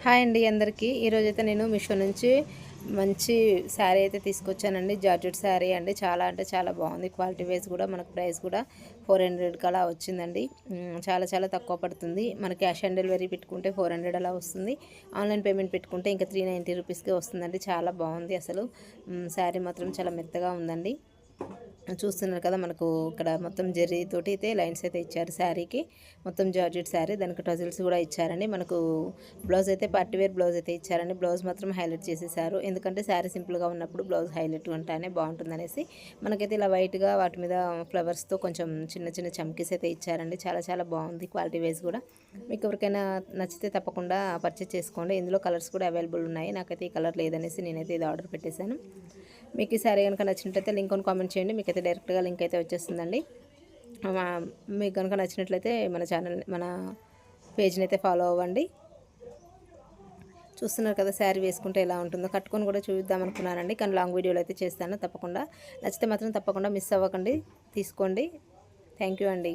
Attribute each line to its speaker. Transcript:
Speaker 1: Hi అండి అందరికీ. ఈరోజైతే నేను మీషో నుంచి మంచి శారీ అయితే తీసుకొచ్చానండి. జార్జెట్ శారీ అండి. చాలా అంటే చాలా బాగుంది. క్వాలిటీ వైజ్ కూడా మనకు ప్రైస్ కూడా 400 అలా వచ్చిందండి. చాలా చాలా తక్కువ పడుతుంది. మన క్యాష్ ఆన్ డెలివరీ పెట్టుకుంటే 400 అలా వస్తుంది. ఆన్లైన్ పేమెంట్ పెట్టుకుంటే ఇంకా 390 రూపీస్కే వస్తుందండి. చాలా బాగుంది అసలు. శారీ మాత్రం చాలా మెత్తగా ఉందండి. చూస్తున్నారు కదా, మనకు ఇక్కడ మొత్తం జెర్రీ తోటి అయితే లైన్స్ అయితే ఇచ్చారు శారీకి. మొత్తం జార్జెట్ శారీ, దానికి టజిల్స్ కూడా ఇచ్చారండి. మనకు బ్లౌజ్ అయితే పార్టీ వేర్ బ్లౌజ్ అయితే ఇచ్చారండి. బ్లౌజ్ మాత్రం హైలైట్ చేసేసారు, ఎందుకంటే శారీ సింపుల్గా ఉన్నప్పుడు బ్లౌజ్ హైలైట్ ఉంటేనే బాగుంటుంది అనేసి. మనకైతే ఇలా వైట్గా వాటి మీద ఫ్లవర్స్తో కొంచెం చిన్న చిన్న చమ్కీస్ అయితే ఇచ్చారండి. చాలా చాలా బాగుంది క్వాలిటీ వైజ్ కూడా. మీకు ఎవరికైనా నచ్చితే తప్పకుండా పర్చేస్ చేసుకోండి. ఇందులో కలర్స్ కూడా అవైలబుల్ ఉన్నాయి. నాకైతే ఈ కలర్ లేదనేసి నేనైతే ఇది ఆర్డర్ పెట్టేశాను. మీకు ఈ శారీ కనుక నచ్చినట్లయితే లింక్ అని కామెంట్ చేయండి. మీకైతే డైరెక్ట్గా లింక్ అయితే వచ్చేస్తుందండి. మీకు కనుక నచ్చినట్లయితే మన పేజ్ని అయితే ఫాలో అవ్వండి. చూస్తున్నారు కదా, శారీ వేసుకుంటే ఎలా ఉంటుందో. కట్టుకొని కూడా చూద్దాం అనుకున్నానండి, కానీ లాంగ్ వీడియోలో అయితే చేస్తాను. తప్పకుండా నచ్చితే మాత్రం తప్పకుండా మిస్ అవ్వకండి, తీసుకోండి. థ్యాంక్ యూ అండి.